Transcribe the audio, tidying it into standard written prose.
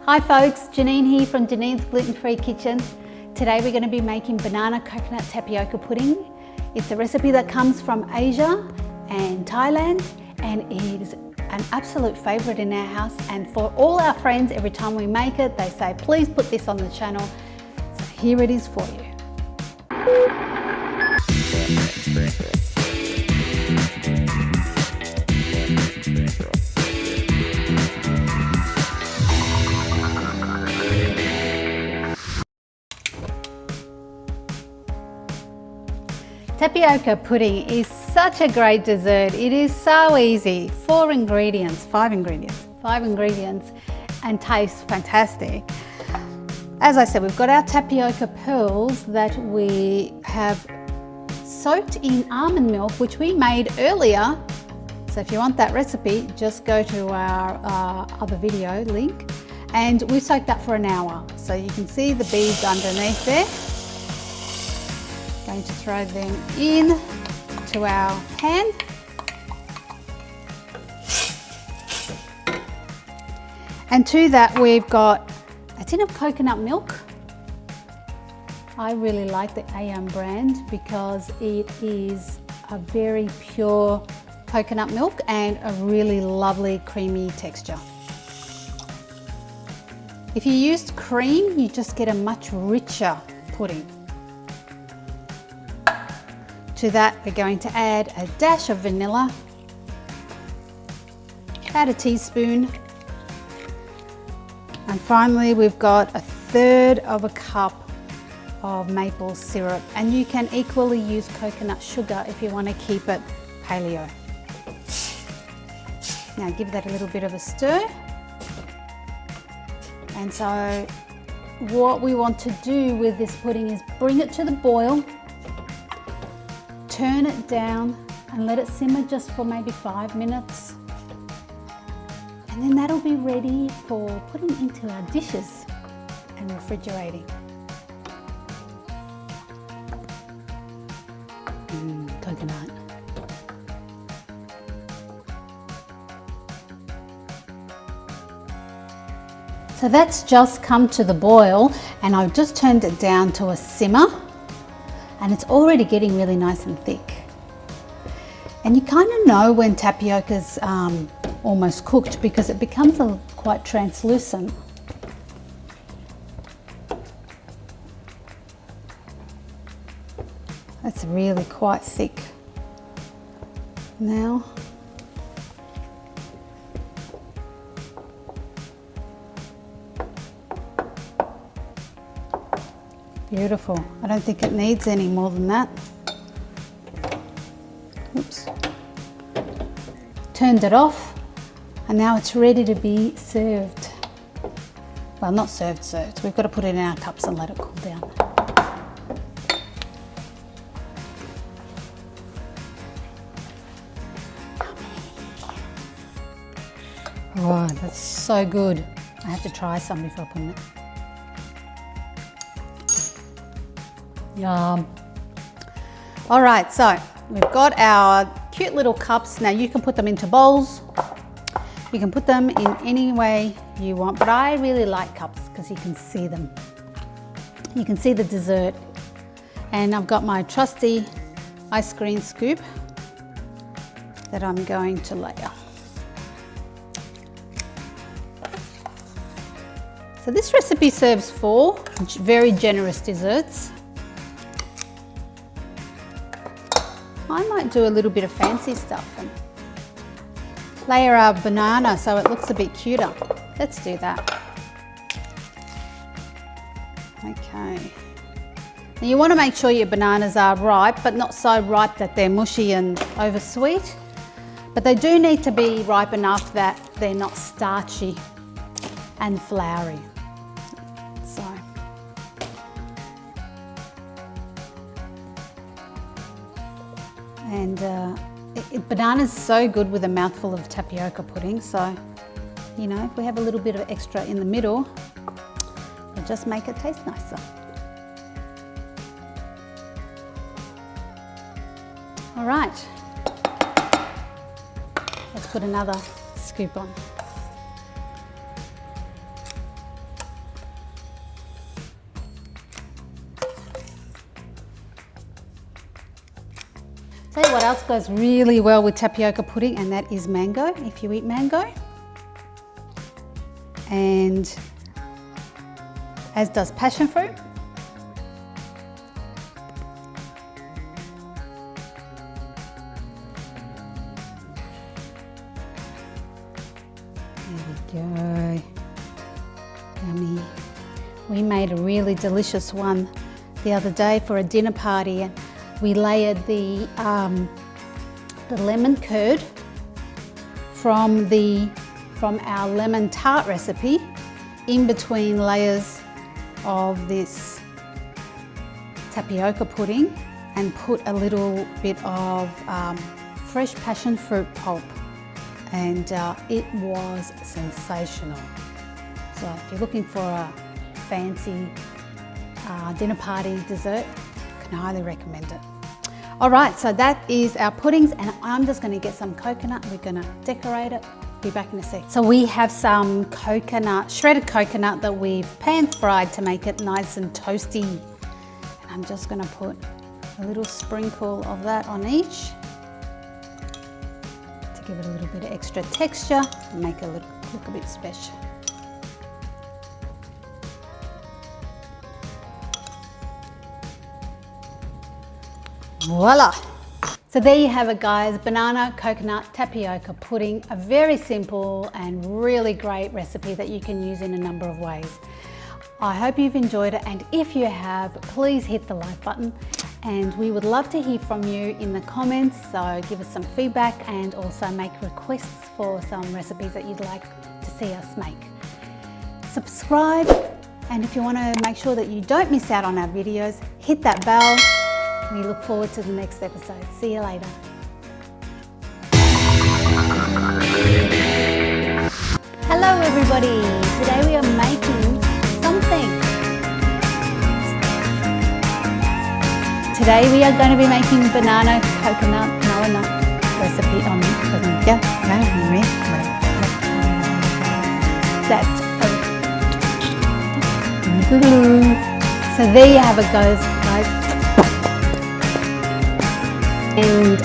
Hi folks, Janine here from Janine's Gluten-Free Kitchen. Today we're going to be making banana coconut tapioca pudding. It's a recipe that comes from Asia and Thailand, and it is an absolute favourite in our house, and for all our friends, every time we make it they say please put this on the channel, so here it is for you. Tapioca pudding is such a great dessert. It is so easy. 5 ingredients, and tastes fantastic. As I said, we've got our tapioca pearls that we have soaked in almond milk, which we made earlier. So if you want that recipe, just go to our other video link. And we soaked that for an hour. So you can see the beads underneath there. Going to throw them in to our pan. And to that we've got a tin of coconut milk. I really like the AM brand because it is a very pure coconut milk and a really lovely creamy texture. If you used cream, you just get a much richer pudding. To that we're going to add a dash of vanilla, about a teaspoon, and finally we've got 1/3 of a cup of maple syrup, and you can equally use coconut sugar if you want to keep it paleo. Now give that a little bit of a stir. And so what we want to do with this pudding is bring it to the boil, turn it down and let it simmer just for maybe 5 minutes, and then that'll be ready for putting into our dishes and refrigerating. Coconut. So that's just come to the boil, and I've just turned it down to a simmer. And it's already getting really nice and thick. And you kind of know when tapioca's almost cooked because it becomes quite translucent. That's really quite thick now. Beautiful. I don't think it needs any more than that. Oops. Turned it off, and now it's ready to be served. Well, not served. We've got to put it in our cups and let it cool down. Oh, that's so good. I have to try some before I put it. Yum. All right, so we've got our cute little cups. Now you can put them into bowls. You can put them in any way you want, but I really like cups because you can see them. You can see the dessert. And I've got my trusty ice cream scoop that I'm going to layer. So this recipe serves 4 very generous desserts. I might do a little bit of fancy stuff and layer our banana so it looks a bit cuter. Let's do that. Okay. Now you want to make sure your bananas are ripe, but not so ripe that they're mushy and oversweet. But they do need to be ripe enough that they're not starchy and floury. So. And banana's so good with a mouthful of tapioca pudding, so you know, if we have a little bit of extra in the middle, it'll just make it taste nicer. All right, let's put another scoop on. tell you what else goes really well with tapioca pudding, and that is mango, if you eat mango. And as does passion fruit. There we go. Yummy. We made a really delicious one the other day for a dinner party, and we layered the lemon curd from our lemon tart recipe in between layers of this tapioca pudding, and put a little bit of fresh passion fruit pulp, and it was sensational. So if you're looking for a fancy dinner party dessert, I can highly recommend it. All right, so that is our puddings, and I'm just going to get some coconut. We're going to decorate it. Be back in a sec. So we have some coconut, shredded coconut that we've pan fried to make it nice and toasty. And I'm just going to put a little sprinkle of that on each to give it a little bit of extra texture and make it look a bit special. Voila! So there you have it, guys, banana coconut tapioca pudding, a very simple and really great recipe that you can use in a number of ways. I hope you've enjoyed it, and if you have, please hit the like button, and we would love to hear from you in the comments, so give us some feedback and also make requests for some recipes that you'd like to see us make. Subscribe, and if you want to make sure that you don't miss out on our videos, hit that bell. We look forward to the next episode. See you later. Hello everybody. Today we are making something. Today we are going to be making banana coconut recipe on So there you have it, guys. And